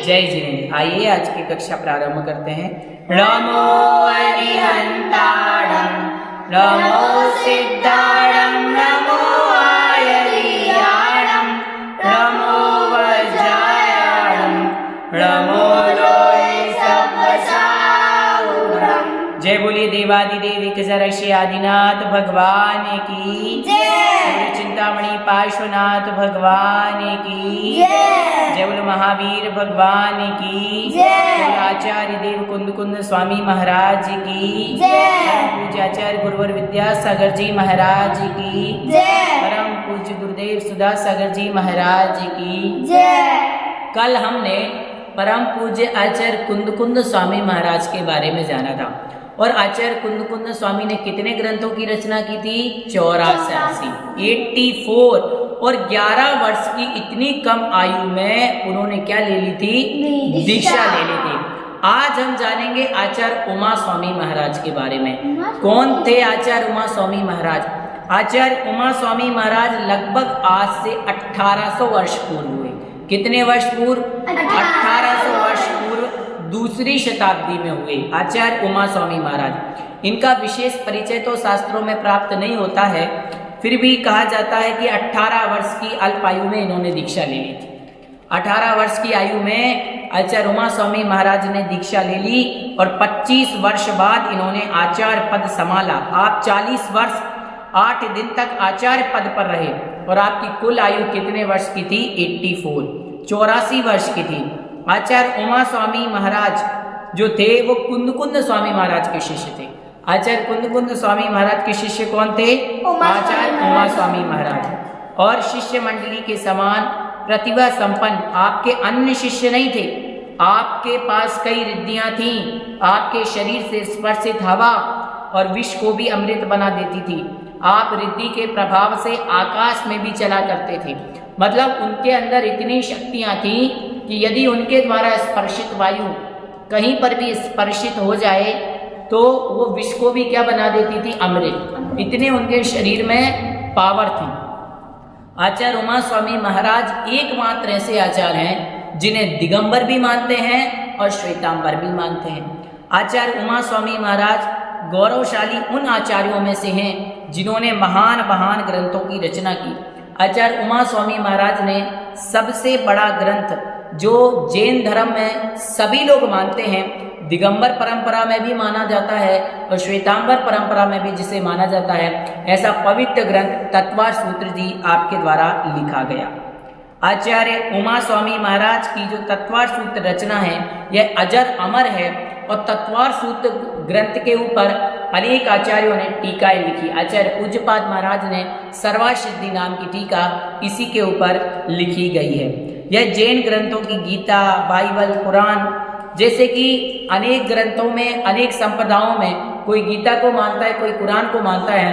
जय जिनेन्द्र। आइए आज की कक्षा प्रारंभ करते हैं। नमो अरिहंताणं नमो सिद्धाणं नमो आयर्याणं नमो वज्रायाणं नमो लोये सब्बसाहुरं। जय बोलिए देवादिदेव ऋषि आदिनाथ भगवान की जय। चिंतामणि पार्श्वनाथ भगवान की जय। बोलो महावीर भगवान की जय। आचार्य देव कुंद कुंद स्वामी महाराज की जय। पूज्य आचार्य गुरुवर विद्यासागर जी महाराज की जय। परम पूज्य गुरुदेव सुधा सागर जी महाराज की जय। कल हमने परम पूज्य आचार्य कुंद कुंद स्वामी महाराज के बारे में जाना था और आचार्य कुंद कुंद स्वामी ने कितने ग्रंथों की रचना की थी? 84, 84। और 11 वर्ष की इतनी कम आयु में उन्होंने क्या ले ली थी? दीक्षा ले ली थी। आज हम जानेंगे आचार्य उमा स्वामी महाराज के बारे में। कौन थे आचार्य उमा स्वामी महाराज? आचार्य उमा स्वामी महाराज लगभग आज से 1800 वर्ष पूर्व हुए। कितने वर्ष पूर्व? 1800 वर्ष पूर्व दूसरी शताब्दी में हुए आचार्य उमा स्वामी महाराज। इनका विशेष परिचय तो शास्त्रों में प्राप्त नहीं होता है, फिर भी कहा जाता है कि 18 वर्ष की अल्प आयु में इन्होंने दीक्षा ले ली थी। 18 वर्ष की आयु में आचार्य उमा स्वामी महाराज ने दीक्षा ले ली और 25 वर्ष बाद इन्होंने आचार्य पद संभाला। आप 40 वर्ष 8 दिन तक आचार्य पद पर रहे और आपकी कुल आयु कितने वर्ष की थी? 84, 84 वर्ष की थी। आचार्य उमा स्वामी महाराज जो थे वो कुंद कुंद स्वामी महाराज के शिष्य थे। आचार्य कुंद कुंद स्वामी महाराज के शिष्य कौन थे? आचार्य उमा स्वामी महाराज। और शिष्य मंडली के समान प्रतिभा संपन्न आपके अन्य शिष्य नहीं थे। आपके पास कई रिद्धियां थीं। आपके शरीर से स्पर्शित हवा और विष को भी अमृत बना देती थी। आप रिद्धि के प्रभाव से आकाश में भी चला करते थे। मतलब उनके अंदर इतनी शक्तियां थीं कि यदि उनके द्वारा स्पर्शित वायु कहीं पर भी स्पर्शित हो जाए तो वो विष को भी क्या बना देती थी? अमृत। इतने उनके शरीर में पावर थी। आचार्य उमा स्वामी महाराज एकमात्र ऐसे आचार्य हैं जिन्हें दिगंबर भी मानते हैं और श्वेतांबर भी मानते हैं। आचार्य उमा स्वामी महाराज गौरवशाली उन आचार्यों में से हैं जिन्होंने महान महान ग्रंथों की रचना की। आचार्य उमा स्वामी महाराज ने सबसे बड़ा ग्रंथ जो जैन धर्म में सभी लोग मानते हैं, दिगंबर परंपरा में भी माना जाता है और श्वेतांबर परंपरा में भी जिसे माना जाता है, ऐसा पवित्र ग्रंथ तत्वार सूत्र जी आपके द्वारा लिखा गया। आचार्य उमा स्वामी महाराज की जो तत्वार सूत्र रचना है यह अजर अमर है और तत्वार सूत्र ग्रंथ के ऊपर अनेक आचार्यों ने टीकाएं लिखी। आचार्य पूज्यपाद महाराज ने सर्वासिद्धि नाम की टीका इसी के ऊपर लिखी गई है। यह जैन ग्रंथों की गीता, बाइबल, कुरान जैसे कि अनेक ग्रंथों में, अनेक संप्रदायों में कोई गीता को मानता है, कोई कुरान को मानता है,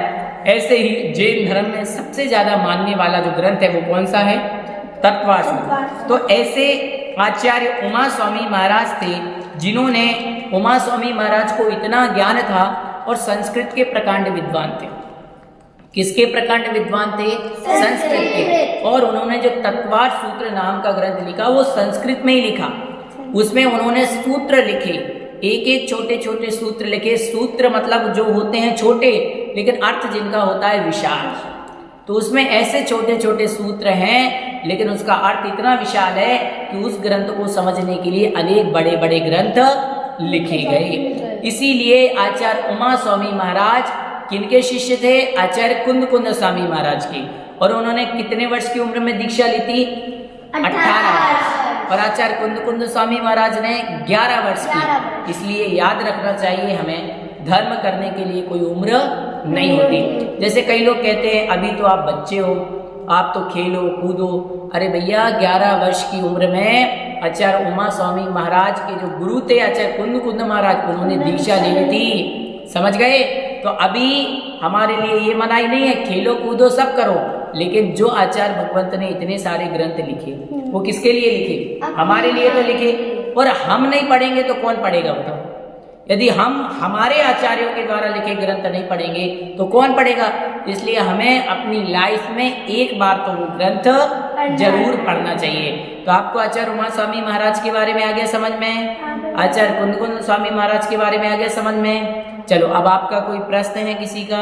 ऐसे ही जैन धर्म में सबसे ज्यादा मानने वाला जो ग्रंथ है वो कौन सा है? तत्वार सूत्र। तो ऐसे आचार्य उमा स्वामी महाराज थे जिन्होंने, उमा स्वामी महाराज को इतना ज्ञान था और संस्कृत के प्रकांड विद्वान थे। किसके प्रकांड विद्वान थे? संस्कृत के। और उन्होंने जो तत्वार सूत्र नाम का ग्रंथ लिखा वो संस्कृत में ही लिखा। उसमें उन्होंने सूत्र लिखे, एक एक छोटे छोटे सूत्र लिखे। सूत्र मतलब जो होते हैं छोटे लेकिन अर्थ जिनका होता है विशाल। तो उसमें ऐसे छोटे छोटे सूत्र हैं लेकिन उसका अर्थ इतना विशाल है कि उस ग्रंथ को समझने के लिए अनेक बड़े बड़े ग्रंथ लिखे गए। इसीलिए आचार्य उमा स्वामी महाराज किनके शिष्य थे? आचार्य कुंद कुंद स्वामी महाराज के। और उन्होंने कितने वर्ष की उम्र में दीक्षा ली थी? 18 वर्ष। और आचार्य कुंद कुंद स्वामी महाराज ने 11 वर्ष की। इसलिए याद रखना चाहिए हमें, धर्म करने के लिए कोई उम्र नहीं होती। जैसे कई लोग कहते हैं अभी तो आप बच्चे हो, आप तो खेलो कूदो। अरे भैया 11 वर्ष की उम्र में आचार्य उमा स्वामी महाराज के जो गुरु थे आचार्य कुंद कुंद महाराज, उन्होंने दीक्षा ले ली थी। समझ गए? तो अभी हमारे लिए ये मनाही नहीं है, खेलो कूदो सब करो, लेकिन जो आचार्य भगवंत ने इतने सारे ग्रंथ लिखे वो किसके लिए लिखे? हमारे लिए तो लिखे। और हम नहीं पढ़ेंगे तो कौन पढ़ेगा बताओ? यदि हम हमारे आचार्यों के द्वारा लिखे ग्रंथ नहीं पढ़ेंगे तो कौन पढ़ेगा? इसलिए हमें अपनी लाइफ में एक बार तो वो ग्रंथ जरूर पढ़ना चाहिए। तो आपको आचार्य उमा स्वामी महाराज के बारे में आ गया समझ में, आचार्य कुंदकुंद स्वामी महाराज के बारे में आ गया समझ में। चलो अब आपका कोई प्रश्न है किसी का?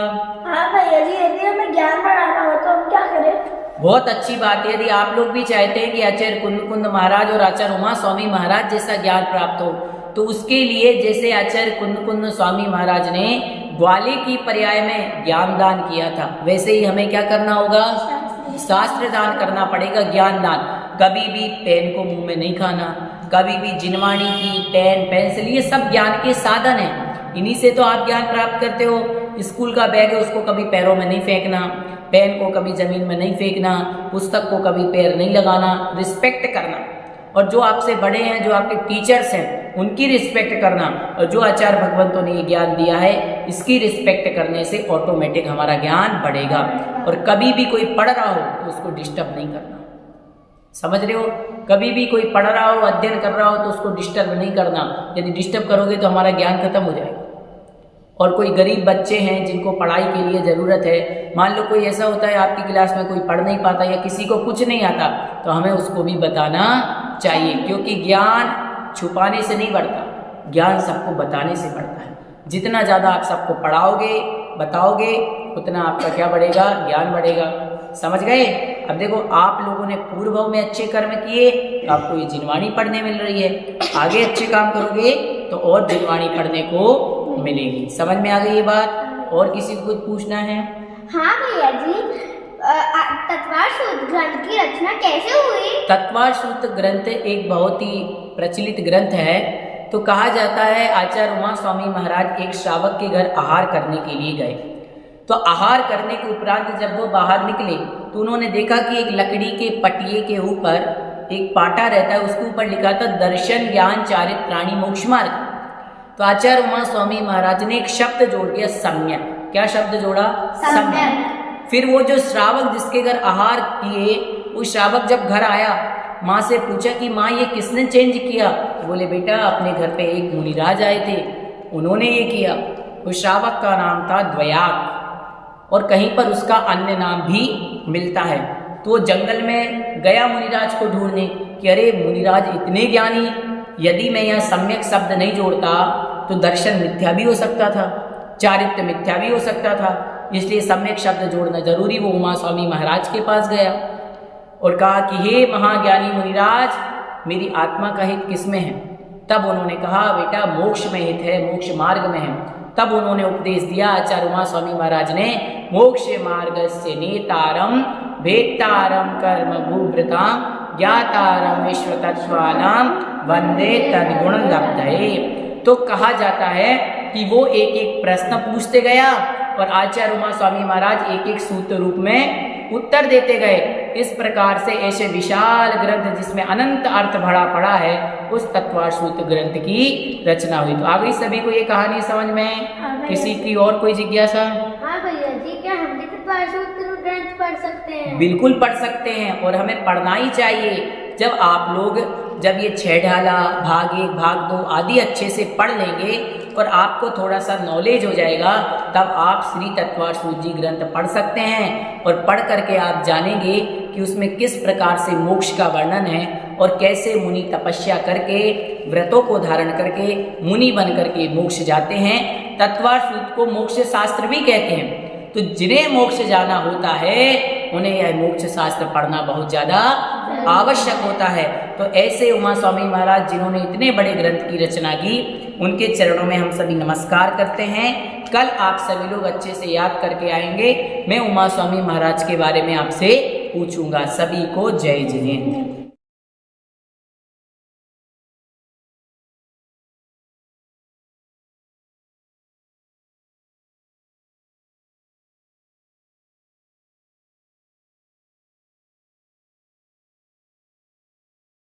हाँ भैया जी, यदि हमें ज्ञान बढ़ाना हो तो हम क्या करें? बहुत अच्छी बात है। यदि आप लोग भी चाहते हैं कि आचार्य कुंदकुंद महाराज और आचार्य उमा स्वामी महाराज जैसा ज्ञान प्राप्त हो, तो उसके लिए जैसे आचार्य कुंदकुंद स्वामी महाराज ने ग्वाले की पर्याय में ज्ञान दान किया था, वैसे ही हमें क्या करना होगा? शास्त्र दान करना पड़ेगा, ज्ञान दान। कभी भी पेन को मुंह में नहीं खाना, कभी भी जिनवाणी की पेन पेंसिल, ये सब ज्ञान के साधन हैं, इन्हीं से तो आप ज्ञान प्राप्त करते हो। स्कूल का बैग है उसको कभी पैरों में नहीं फेंकना, पेन को कभी जमीन में नहीं फेंकना, पुस्तक को कभी पैर नहीं लगाना, रिस्पेक्ट करना। और जो आपसे बड़े हैं, जो आपके टीचर्स हैं, उनकी रिस्पेक्ट करना। और जो आचार्य भगवंतों ने ये ज्ञान दिया है, इसकी रिस्पेक्ट करने से ऑटोमेटिक हमारा ज्ञान बढ़ेगा। और कभी भी कोई पढ़ रहा हो तो उसको डिस्टर्ब नहीं करना, समझ रहे हो? कभी भी कोई पढ़ रहा हो, अध्ययन कर रहा हो तो उसको डिस्टर्ब नहीं करना। यदि डिस्टर्ब करोगे तो हमारा ज्ञान खत्म हो जाएगा। और कोई गरीब बच्चे हैं जिनको पढ़ाई के लिए ज़रूरत है, मान लो कोई ऐसा होता है आपकी क्लास में कोई पढ़ नहीं पाता या किसी को कुछ नहीं आता, तो हमें उसको भी बताना चाहिए, क्योंकि ज्ञान छुपाने से नहीं बढ़ता, ज्ञान सबको बताने से बढ़ता है। जितना ज़्यादा आप सबको पढ़ाओगे, बताओगे, उतना आपका क्या बढ़ेगा? ज्ञान बढ़ेगा। समझ गए? अब देखो, आप लोगों ने पूर्व में अच्छे कर्म किए तो आपको ये जिनवाणी पढ़ने मिल रही है, आगे अच्छे काम करोगे तो और जिनवाणी पढ़ने को मिलेगी। समझ में आ गई ये बात? और किसी को कुछ पूछना है? हाँ भैया जी, तत्वार सूत्र ग्रंथ की रचना कैसे हुई? तत्वार सूत्र ग्रंथ एक बहुत ही प्रचलित ग्रंथ है। तो कहा जाता है आचार्य उमा स्वामी महाराज एक श्रावक के घर आहार करने के लिए गए। तो आहार करने के उपरांत जब वो बाहर निकले तो उन्होंने देखा कि एक लकड़ी के पटिये के ऊपर एक पाटा रहता है, उसके ऊपर लिखा था दर्शन ज्ञान चारित प्राणी मोक्ष मार्ग। तो आचार्य उमा स्वामी महाराज ने एक शब्द जोड़ दिया, सम्यक। क्या शब्द जोड़ा? सम्यक। फिर वो जो श्रावक जिसके घर आहार किए, वो श्रावक जब घर आया, माँ से पूछा कि माँ ये किसने चेंज किया? तो बोले बेटा अपने घर पे एक मुनिराज आए थे, उन्होंने ये किया। उस श्रावक का नाम था द्वयाक, और कहीं पर उसका अन्य नाम भी मिलता है। तो वो जंगल में गया मुनिराज को ढूंढने कि अरे मुनिराज इतने ज्ञानी, यदि मैं यहाँ सम्यक शब्द नहीं जोड़ता तो दर्शन मिथ्या भी हो सकता था, चारित्र्य मिथ्या भी हो सकता था, इसलिए सम्यक शब्द जोड़ना जरूरी। वो उमा स्वामी महाराज के पास गया और कहा कि हे महाज्ञानी मुनिराज, मेरी आत्मा का हित किसमें है? तब उन्होंने कहा बेटा मोक्ष में हित है, मोक्ष मार्ग में है। तब उन्होंने उपदेश दिया आचार्य उमा स्वामी महाराज ने, मोक्ष मार्गस्य नेतारम भेत्तारम कर्म भूभृताम ज्ञातारम विश्व तत्वानाम वंदे तद्गुण लब्धये। तो कहा जाता है कि वो एक एक प्रश्न पूछते गया और आचार्य उमा स्वामी महाराज एक एक सूत्र रूप में उत्तर देते गए। इस प्रकार से ऐसे विशाल ग्रंथ जिसमें अनंत अर्थ भरा पड़ा है, उस तत्वार सूत्र ग्रंथ की रचना हुई। तो आ गई सभी को ये कहानी समझ में? किसी की और कोई जिज्ञासा? हाँ भैया जी, क्या हम भी तत्वार सूत्र ग्रंथ पढ़ सकते हैं? बिल्कुल पढ़ सकते हैं, और हमें पढ़ना ही चाहिए। जब आप लोग ये 6 ढाला, भाग 1, भाग 2 आदि अच्छे से पढ़ लेंगे और आपको थोड़ा सा नॉलेज हो जाएगा, तब आप श्री तत्वार सूत्र जी ग्रंथ पढ़ सकते हैं। और पढ़ करके आप जानेंगे कि उसमें किस प्रकार से मोक्ष का वर्णन है और कैसे मुनि तपस्या करके, व्रतों को धारण करके मुनि बन करके मोक्ष जाते हैं। तत्वार सूत्र को मोक्ष शास्त्र भी कहते हैं। तो जिन्हें मोक्ष जाना होता है उन्हें यह मोक्ष शास्त्र पढ़ना बहुत ज़्यादा आवश्यक होता है। तो ऐसे उमा स्वामी महाराज जिन्होंने इतने बड़े ग्रंथ की रचना की, उनके चरणों में हम सभी नमस्कार करते हैं। कल आप सभी लोग अच्छे से याद करके आएंगे। मैं उमा स्वामी महाराज के बारे में आपसे पूछूंगा। सभी को जय जिनेंद्र।